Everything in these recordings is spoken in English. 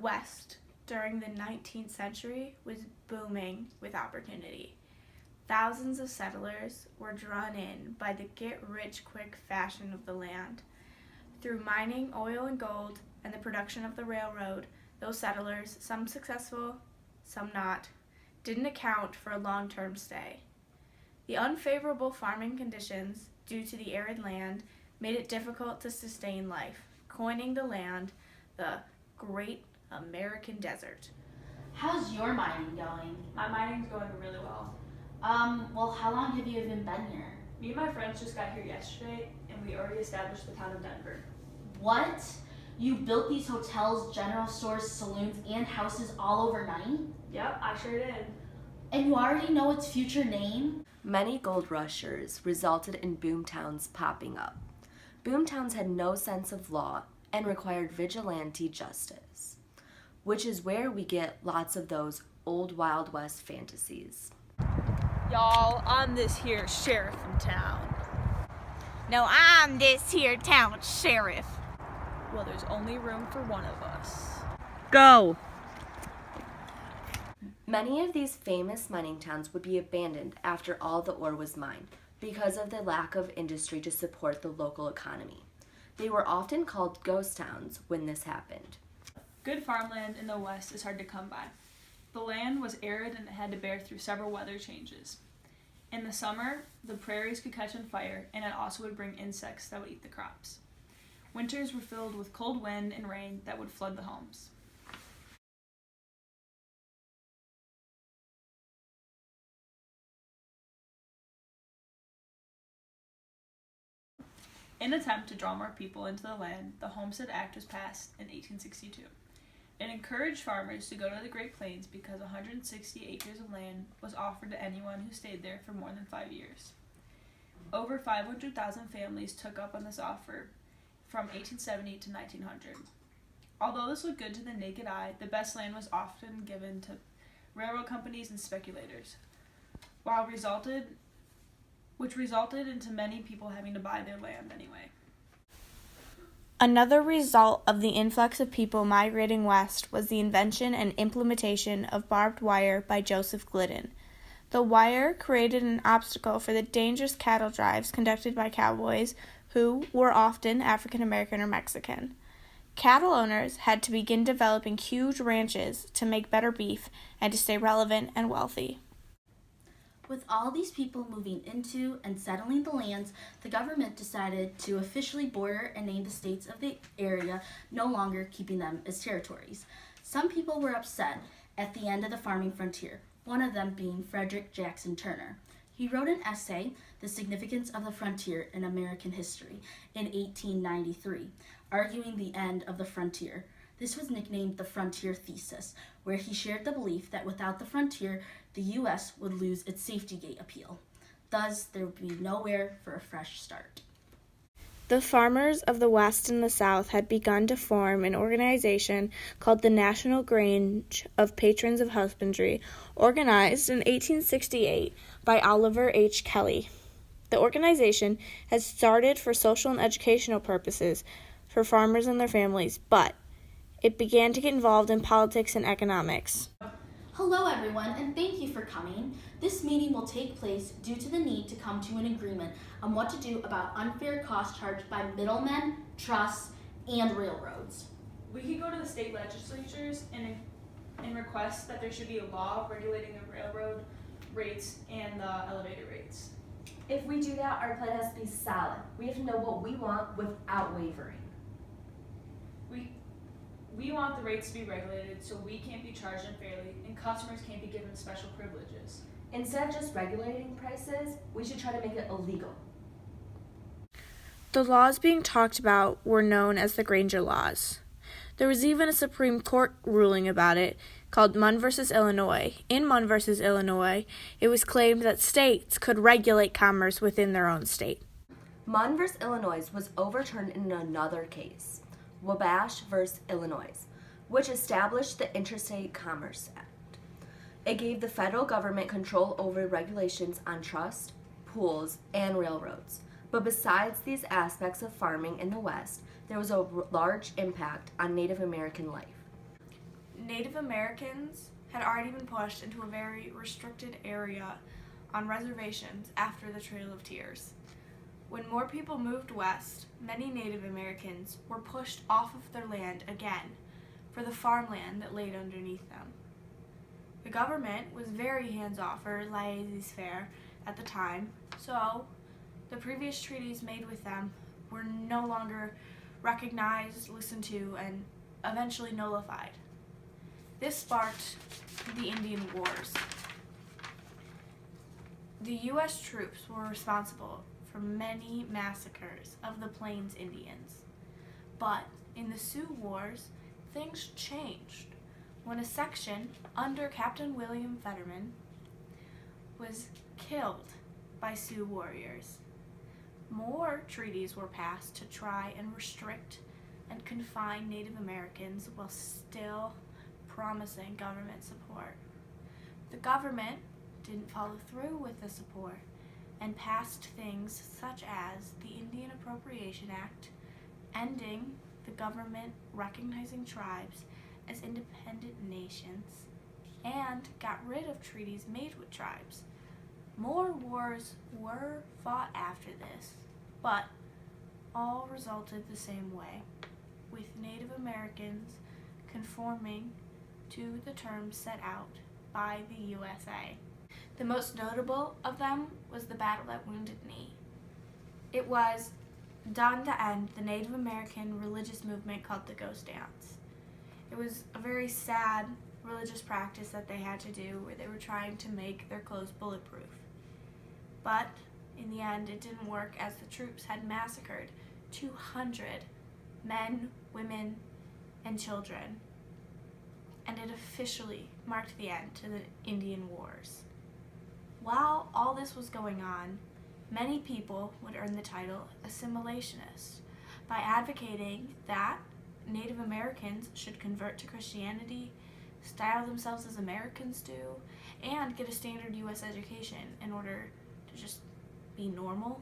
West during the 19th century was booming with opportunity. Thousands of settlers were drawn in by the get-rich-quick fashion of the land. Through mining oil and gold and the production of the railroad, those settlers, some successful, some not, didn't account for a long-term stay. The unfavorable farming conditions, due to the arid land, made it difficult to sustain life, coining the land the Great American Desert. How's your mining going? My mining's going really well. Well, how long have you even been here? Me and my friends just got here yesterday, and we already established the town of Denver. What? You built these hotels, general stores, saloons, and houses all overnight? Yep, I sure did. And you already know its future name? Many gold rushers resulted in boomtowns popping up. Boomtowns had no sense of law and required vigilante justice, which is where we get lots of those old Wild West fantasies. Y'all, I'm this here sheriff in town. No, I'm this here town sheriff. Well, there's only room for one of us. Go! Many of these famous mining towns would be abandoned after all the ore was mined because of the lack of industry to support the local economy. They were often called ghost towns when this happened. Good farmland in the West is hard to come by. The land was arid and it had to bear through several weather changes. In the summer, the prairies could catch on fire, and it also would bring insects that would eat the crops. Winters were filled with cold wind and rain that would flood the homes. In an attempt to draw more people into the land, the Homestead Act was passed in 1862. It encouraged farmers to go to the Great Plains because 160 acres of land was offered to anyone who stayed there for more than 5 years. Over 500,000 families took up on this offer from 1870 to 1900. Although this looked good to the naked eye, the best land was often given to railroad companies and speculators, which resulted into many people having to buy their land anyway. Another result of the influx of people migrating west was the invention and implementation of barbed wire by Joseph Glidden. The wire created an obstacle for the dangerous cattle drives conducted by cowboys, who were often African American or Mexican. Cattle owners had to begin developing huge ranches to make better beef and to stay relevant and wealthy. With all these people moving into and settling the lands, the government decided to officially border and name the states of the area, no longer keeping them as territories. Some people were upset at the end of the farming frontier, one of them being Frederick Jackson Turner. He wrote an essay, The Significance of the Frontier in American History, in 1893, arguing the end of the frontier. This was nicknamed the Frontier Thesis, where he shared the belief that without the frontier, the U.S. would lose its safety gate appeal. Thus, there would be nowhere for a fresh start. The farmers of the West and the South had begun to form an organization called the National Grange of Patrons of Husbandry, organized in 1868 by Oliver H. Kelly. The organization had started for social and educational purposes for farmers and their families, but it began to get involved in politics and economics. Hello everyone, and thank you for coming. This meeting will take place due to the need to come to an agreement on what to do about unfair costs charged by middlemen, trusts, and railroads. We could go to the state legislatures and request that there should be a law regulating the railroad rates and the elevator rates. If we do that, our plan has to be solid. We have to know what we want without wavering. We want the rates to be regulated so we can't be charged unfairly and customers can't be given special privileges. Instead of just regulating prices, we should try to make it illegal. The laws being talked about were known as the Granger Laws. There was even a Supreme Court ruling about it called Munn v. Illinois. In Munn v. Illinois, it was claimed that states could regulate commerce within their own state. Munn v. Illinois was overturned in another case, Wabash v. Illinois, which established the Interstate Commerce Act. It gave the federal government control over regulations on trust, pools, and railroads. But besides these aspects of farming in the West, there was a large impact on Native American life. Native Americans had already been pushed into a very restricted area on reservations after the Trail of Tears. When more people moved west, many Native Americans were pushed off of their land again for the farmland that laid underneath them. The government was very hands-off or laissez-faire at the time, so the previous treaties made with them were no longer recognized, listened to, and eventually nullified. This sparked the Indian Wars. The U.S. troops were responsible for many massacres of the Plains Indians. But in the Sioux Wars, things changed when a section under Captain William Fetterman was killed by Sioux warriors. More treaties were passed to try and restrict and confine Native Americans while still promising government support. The government didn't follow through with the support and passed things such as the Indian Appropriation Act, ending the government recognizing tribes as independent nations, and got rid of treaties made with tribes. More wars were fought after this, but all resulted the same way, with Native Americans conforming to the terms set out by the USA. The most notable of them was the Battle at Wounded Knee. It was done to end the Native American religious movement called the Ghost Dance. It was a very sad religious practice that they had to do where they were trying to make their clothes bulletproof. But in the end, it didn't work as the troops had massacred 200 men, women, and children, and it officially marked the end to the Indian Wars. While all this was going on, many people would earn the title assimilationist by advocating that Native Americans should convert to Christianity, style themselves as Americans do, and get a standard U.S. education in order to just be normal.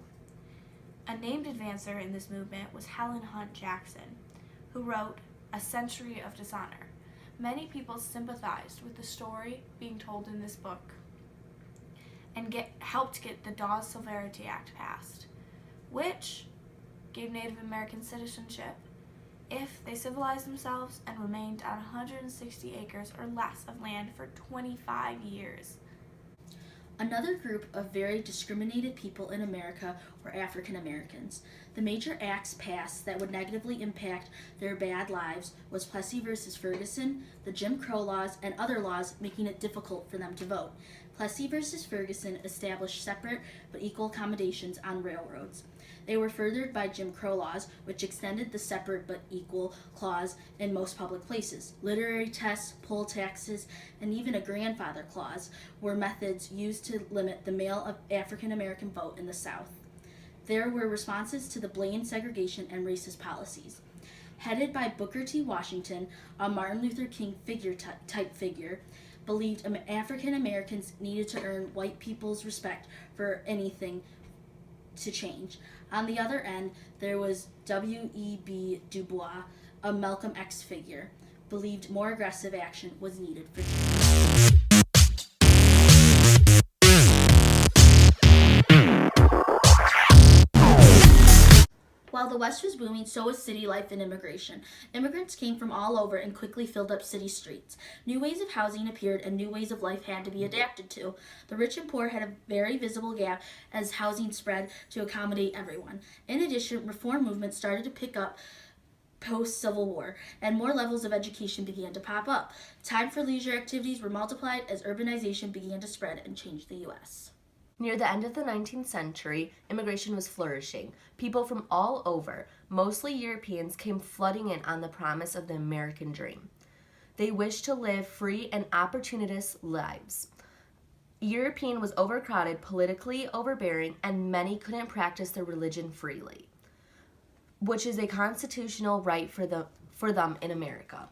A named advancer in this movement was Helen Hunt Jackson, who wrote A Century of Dishonor. Many people sympathized with the story being told in this book and helped get the Dawes Severity Act passed, which gave Native American citizenship if they civilized themselves and remained on 160 acres or less of land for 25 years. Another group of very discriminated people in America were African Americans. The major acts passed that would negatively impact their bad lives was Plessy versus Ferguson, the Jim Crow laws, and other laws making it difficult for them to vote. Plessy versus Ferguson established separate but equal accommodations on railroads. They were furthered by Jim Crow laws, which extended the separate but equal clause in most public places. Literary tests, poll taxes, and even a grandfather clause were methods used to limit the male African American vote in the South. There were responses to the blatant segregation and racist policies. Headed by Booker T. Washington, a Martin Luther King type figure, believed African Americans needed to earn white people's respect for anything to change. On the other end, there was W.E.B. Du Bois, a Malcolm X figure, believed more aggressive action was needed for change. While the West was booming, so was city life and immigration. Immigrants came from all over and quickly filled up city streets. New ways of housing appeared and new ways of life had to be adapted to. The rich and poor had a very visible gap as housing spread to accommodate everyone. In addition, reform movements started to pick up post-Civil War, and more levels of education began to pop up. Time for leisure activities were multiplied as urbanization began to spread and change the U.S. Near the end of the 19th century, immigration was flourishing. People from all over, mostly Europeans, came flooding in on the promise of the American dream. They wished to live free and opportunist lives. European was overcrowded, politically overbearing, and many couldn't practice their religion freely, which is a constitutional right for them in America.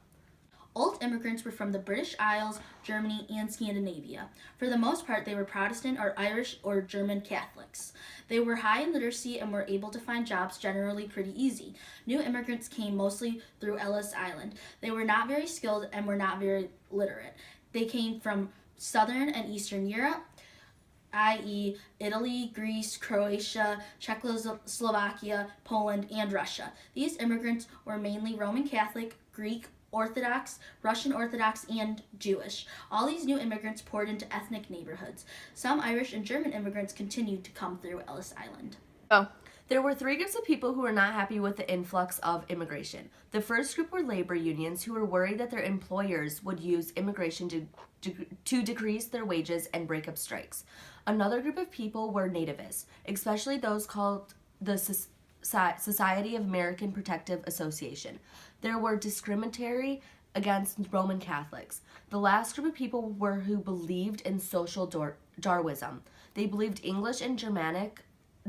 Old immigrants were from the British Isles, Germany, and Scandinavia. For the most part, they were Protestant or Irish or German Catholics. They were high in literacy and were able to find jobs generally pretty easy. New immigrants came mostly through Ellis Island. They were not very skilled and were not very literate. They came from Southern and Eastern Europe, i.e. Italy, Greece, Croatia, Czechoslovakia, Poland, and Russia. These immigrants were mainly Roman Catholic, Greek Orthodox, Russian Orthodox, and Jewish. All these new immigrants poured into ethnic neighborhoods. Some Irish and German immigrants continued to come through Ellis Island. There were three groups of people who were not happy with the influx of immigration. The first group were labor unions who were worried that their employers would use immigration to decrease their wages and break up strikes. Another group of people were nativists, especially those called the Society of American Protective Association. There were discriminatory against Roman Catholics. The last group of people were who believed in social Darwinism. They believed English and Germanic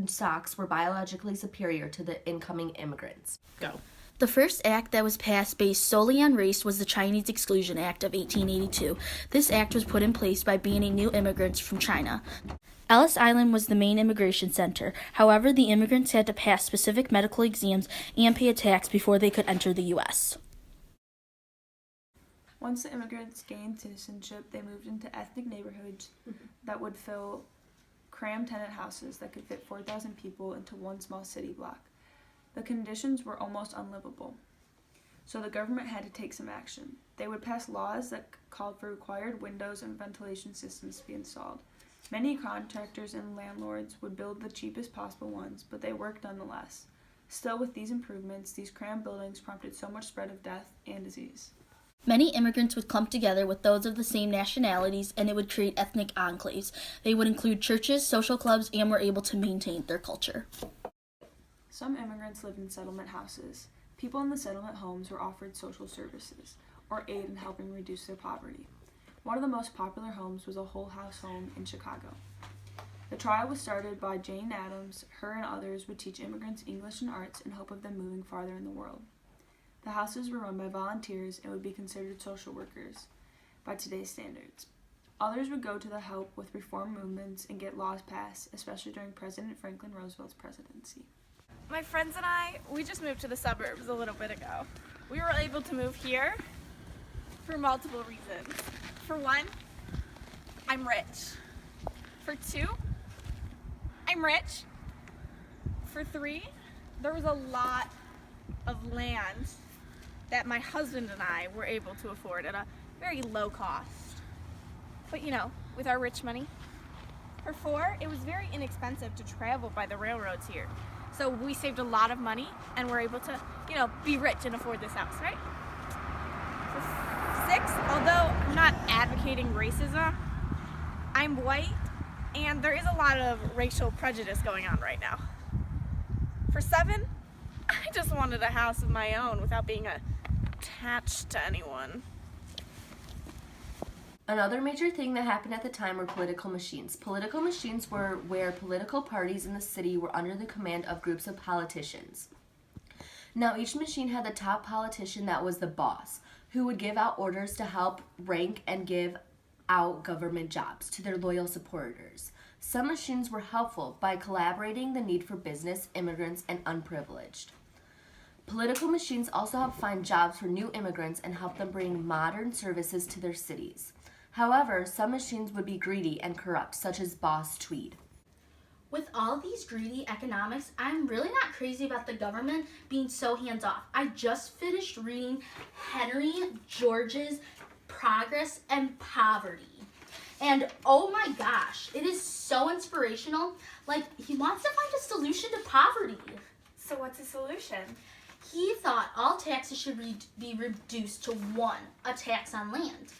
stocks were biologically superior to the incoming immigrants. The first act that was passed based solely on race was the Chinese Exclusion Act of 1882. This act was put in place by banning new immigrants from China. Ellis Island was the main immigration center. However, the immigrants had to pass specific medical exams and pay a tax before they could enter the U.S. Once the immigrants gained citizenship, they moved into ethnic neighborhoods that would fill crammed tenant houses that could fit 4,000 people into one small city block. The conditions were almost unlivable, so the government had to take some action. They would pass laws that called for required windows and ventilation systems to be installed. Many contractors and landlords would build the cheapest possible ones, but they worked nonetheless. Still, with these improvements, these crammed buildings prompted so much spread of death and disease. Many immigrants would clump together with those of the same nationalities, and it would create ethnic enclaves. They would include churches, social clubs, and were able to maintain their culture. Some immigrants lived in settlement houses. People in the settlement homes were offered social services, or aid in helping reduce their poverty. One of the most popular homes was a whole house home in Chicago. The trial was started by Jane Addams. Her and others would teach immigrants English and arts in hope of them moving farther in the world. The houses were run by volunteers and would be considered social workers by today's standards. Others would go to the help with reform movements and get laws passed, especially during President Franklin Roosevelt's presidency. My friends and I, we just moved to the suburbs a little bit ago. We were able to move here for multiple reasons. For one, I'm rich. For two, I'm rich. For three, there was a lot of land that my husband and I were able to afford at a very low cost. But with our rich money. For four, it was very inexpensive to travel by the railroads here. So we saved a lot of money and were able to, be rich and afford this house, right? For six, although I'm not advocating racism, I'm white and there is a lot of racial prejudice going on right now. For seven, I just wanted a house of my own without being attached to anyone. Another major thing that happened at the time were political machines. Political machines were where political parties in the city were under the command of groups of politicians. Now, each machine had the top politician that was the boss, who would give out orders to help rank and give out government jobs to their loyal supporters. Some machines were helpful by collaborating the need for business, immigrants, and unprivileged. Political machines also helped find jobs for new immigrants and help them bring modern services to their cities. However, some machines would be greedy and corrupt, such as Boss Tweed. With all these greedy economics, I'm really not crazy about the government being so hands-off. I just finished reading Henry George's Progress and Poverty. And oh my gosh, it is so inspirational. Like, he wants to find a solution to poverty. So what's the solution? He thought all taxes should be reduced to one, a tax on land.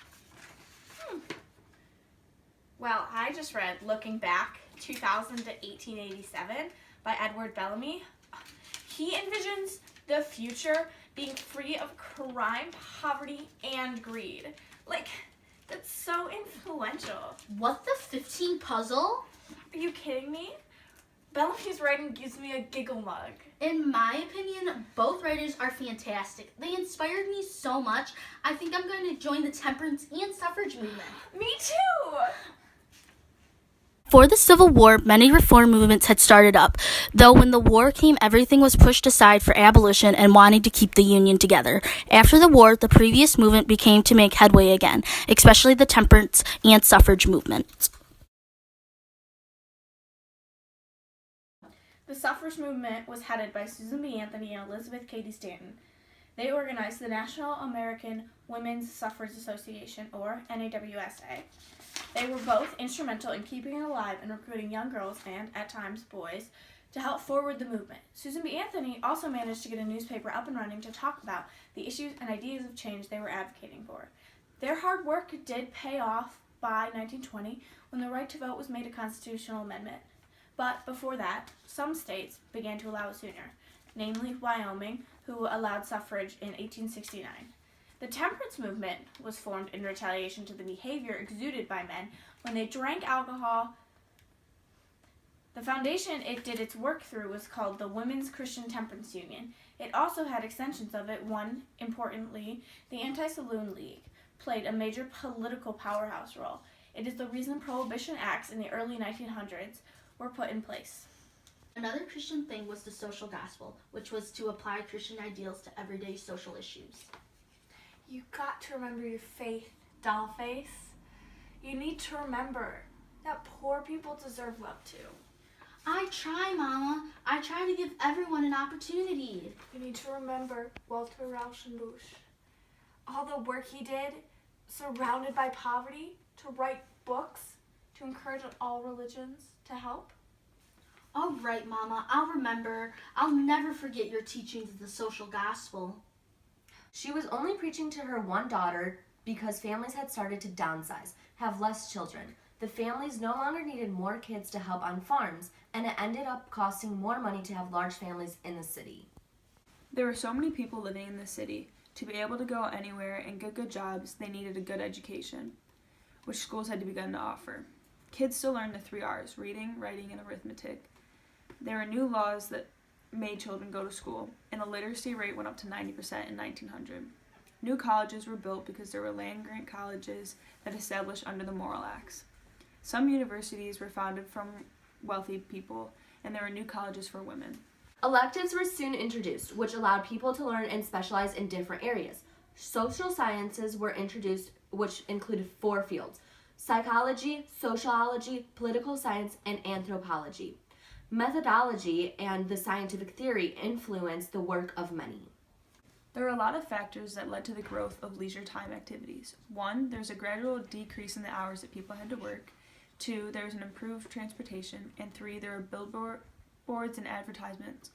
Well, I just read Looking Back, 2000 to 1887 by Edward Bellamy. He envisions the future being free of crime, poverty, and greed. Like, that's so influential. What the 15 puzzle? Are you kidding me? Bellamy's writing gives me a giggle mug. In my opinion, both writers are fantastic. They inspired me so much. I think I'm going to join the temperance and suffrage movement. Me too! For the Civil War, many reform movements had started up, though when the war came, everything was pushed aside for abolition and wanting to keep the Union together. After the war, the previous movement began to make headway again, especially the temperance and suffrage movements. The suffrage movement was headed by Susan B. Anthony and Elizabeth Cady Stanton. They organized the National American Women's Suffrage Association, or NAWSA. They were both instrumental in keeping it alive and recruiting young girls and, at times, boys to help forward the movement. Susan B. Anthony also managed to get a newspaper up and running to talk about the issues and ideas of change they were advocating for. Their hard work did pay off by 1920 when the right to vote was made a constitutional amendment. But before that, some states began to allow it sooner, namely Wyoming, who allowed suffrage in 1869. The temperance movement was formed in retaliation to the behavior exuded by men when they drank alcohol. The foundation it did its work through was called the Women's Christian Temperance Union. It also had extensions of it. One, importantly, the Anti-Saloon League played a major political powerhouse role. It is the reason Prohibition Acts in the early 1900s were put in place. Another Christian thing was the social gospel, which was to apply Christian ideals to everyday social issues. You got to remember your faith, dollface. You need to remember that poor people deserve love too. I try, Mama. I try to give everyone an opportunity. You need to remember Walter Rauschenbusch. All the work he did, surrounded by poverty, to write books, to encourage all religions to help. All right, Mama. I'll remember. I'll never forget your teachings of the social gospel. She was only preaching to her one daughter because families had started to downsize, have less children. The families no longer needed more kids to help on farms, and it ended up costing more money to have large families in the city. There were so many people living in the city. To be able to go anywhere and get good jobs, they needed a good education, which schools had begun to offer. Kids still learned the 3 R's, reading, writing, and arithmetic. There were new laws that made children go to school, and the literacy rate went up to 90% in 1900. New colleges were built because there were land-grant colleges that established under the Morrill Acts. Some universities were founded from wealthy people, and there were new colleges for women. Electives were soon introduced, which allowed people to learn and specialize in different areas. Social sciences were introduced, which included 4 fields: psychology, sociology, political science, and anthropology. Methodology and the scientific theory influenced the work of many. There were a lot of factors that led to the growth of leisure time activities. 1, there's a gradual decrease in the hours that people had to work. 2, there was an improved transportation. And 3, there were billboards and advertisements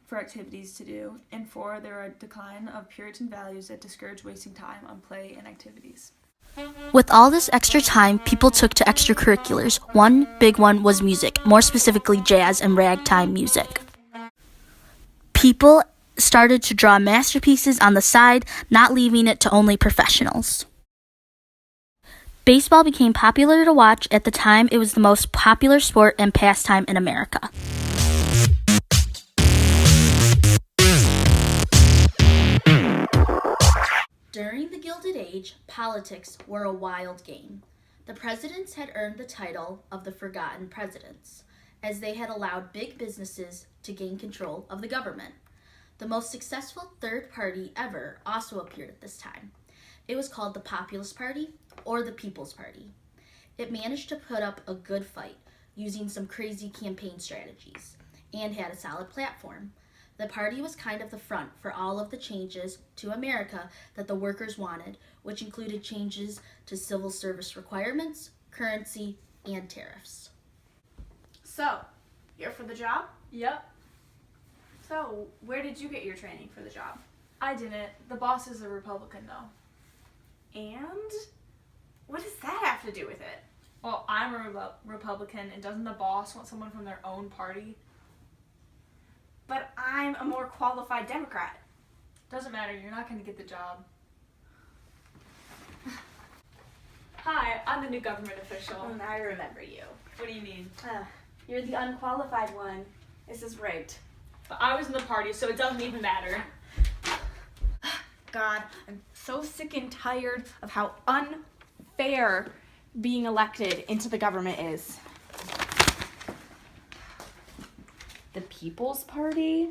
for activities to do. And 4, there were a decline of Puritan values that discouraged wasting time on play and activities. With all this extra time people took to extracurriculars, one big one was music, more specifically jazz and ragtime music. People started to draw masterpieces on the side, not leaving it to only professionals. Baseball became popular to watch. At the time, it was the most popular sport and pastime in America. During the Gilded Age, politics were a wild game. The presidents had earned the title of the Forgotten Presidents, as they had allowed big businesses to gain control of the government. The most successful third party ever also appeared at this time. It was called the Populist Party, or the People's Party. It managed to put up a good fight, using some crazy campaign strategies, and had a solid platform. The party was kind of the front for all of the changes to America that the workers wanted, which included changes to civil service requirements, currency, and tariffs. So, you're for the job? Yep, So, where did you get your training for the job? I didn't. The boss is a Republican, though. And what does that have to do with it? Well, I'm a Republican, and doesn't the boss want someone from their own party? But I'm a more qualified Democrat. Doesn't matter, you're not going to get the job. Hi, I'm the new government official. I remember you. What do you mean? You're the unqualified one. This is rigged. But I was in the party, so it doesn't even matter. God, I'm so sick and tired of how unfair being elected into the government is. The People's Party?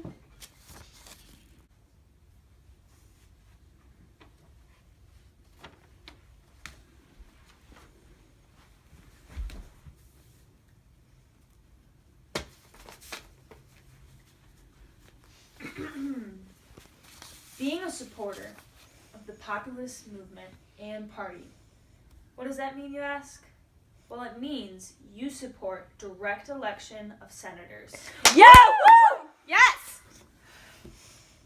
Being a supporter of the populist movement and party. What does that mean, you ask? Well, it means you support direct election of senators. Yeah! Woo! Yes!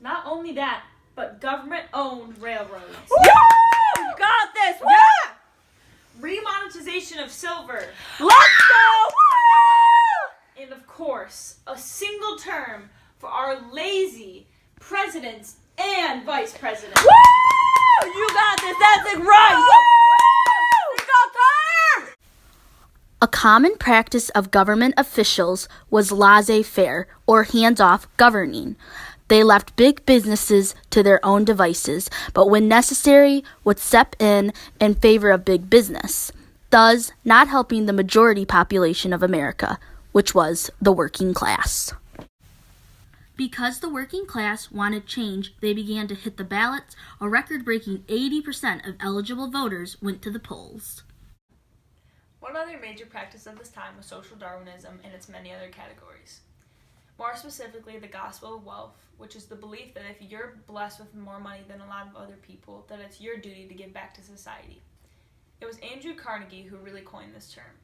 Not only that, but government-owned railroads. Woo! You got this! Yeah! Remonetization of silver. Let's go! Woo! And of course, a single term for our lazy presidents and vice presidents. Woo! You got this! That's it, right! Woo! We got there! A common practice of government officials was laissez-faire, or hands-off governing. They left big businesses to their own devices, but when necessary, would step in favor of big business, thus not helping the majority population of America, which was the working class. Because the working class wanted change, they began to hit the ballots. A record-breaking 80% of eligible voters went to the polls. One other major practice of this time was social Darwinism and its many other categories. More specifically, the gospel of wealth, which is the belief that if you're blessed with more money than a lot of other people, that it's your duty to give back to society. It was Andrew Carnegie who really coined this term.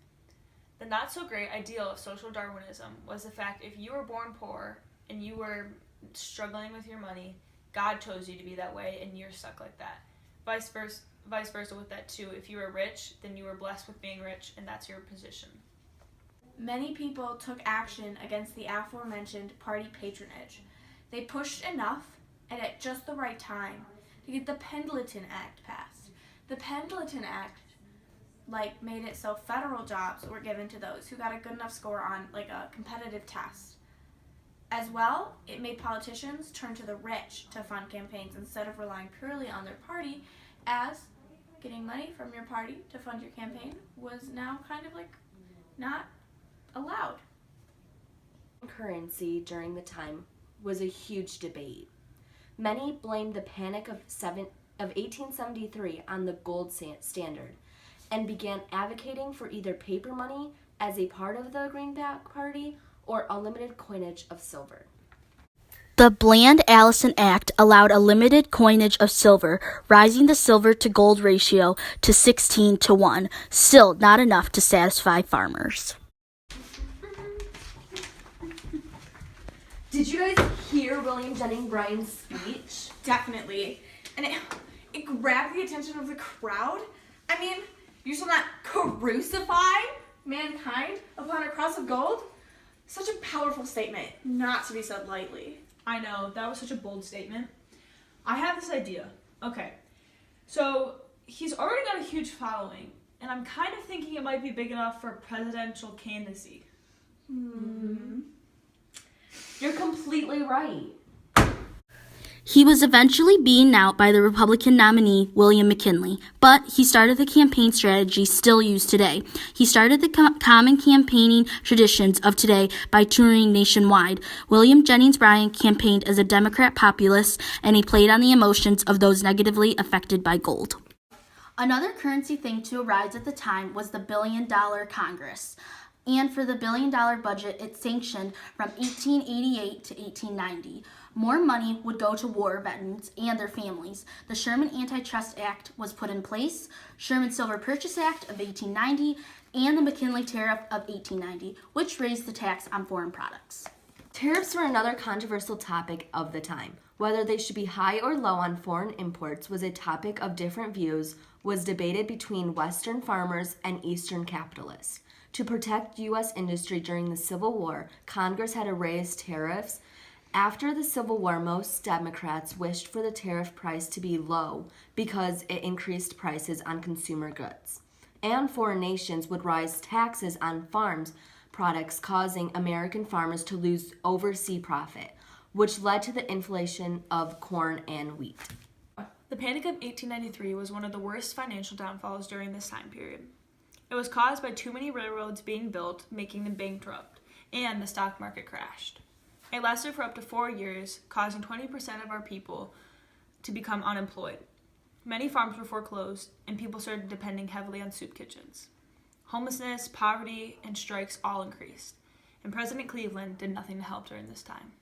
The not-so-great ideal of social Darwinism was the fact if you were born poor and you were struggling with your money, God chose you to be that way and you're stuck like that. Vice versa with that too. If you were rich, then you were blessed with being rich and that's your position. Many people took action against the aforementioned party patronage. They pushed enough and at just the right time to get the Pendleton Act passed. The Pendleton Act made it so federal jobs were given to those who got a good enough score on a competitive test. As well, it made politicians turn to the rich to fund campaigns instead of relying purely on their party, as getting money from your party to fund your campaign was now kind of not allowed. Currency during the time was a huge debate. Many blamed the Panic of 1873 on the gold standard and began advocating for either paper money as a part of the Greenback Party or unlimited coinage of silver. The Bland-Allison Act allowed a limited coinage of silver, rising the silver to gold ratio to 16-1, still not enough to satisfy farmers. Did you guys hear William Jennings Bryan's speech? Definitely. And it grabbed the attention of the crowd. I mean, you shall not crucify mankind upon a cross of gold? Such a powerful statement, not to be said lightly. I know, that was such a bold statement. I have this idea. Okay, so he's already got a huge following, and I'm kind of thinking it might be big enough for presidential candidacy. You're completely right. He was eventually beaten out by the Republican nominee, William McKinley, but he started the campaign strategy still used today. He started the common campaigning traditions of today by touring nationwide. William Jennings Bryan campaigned as a Democrat populist, and he played on the emotions of those negatively affected by gold. Another currency thing to arise at the time was the $1 billion Congress. And for the $1 billion budget, it sanctioned from 1888 to 1890. More money would go to war veterans and their families. The Sherman Antitrust Act was put in place, Sherman Silver Purchase Act of 1890, and the McKinley Tariff of 1890, which raised the tax on foreign products. Tariffs were another controversial topic of the time. Whether they should be high or low on foreign imports was a topic of different views, was debated between Western farmers and Eastern capitalists. To protect U.S. industry during the Civil War, Congress had to raise tariffs. After the Civil War, most Democrats wished for the tariff price to be low because it increased prices on consumer goods. And foreign nations would raise taxes on farms products, causing American farmers to lose overseas profit, which led to the inflation of corn and wheat. The Panic of 1893 was one of the worst financial downfalls during this time period. It was caused by too many railroads being built, making them bankrupt, and the stock market crashed. It lasted for up to 4 years, causing 20% of our people to become unemployed. Many farms were foreclosed, and people started depending heavily on soup kitchens. Homelessness, poverty, and strikes all increased, and President Cleveland did nothing to help during this time.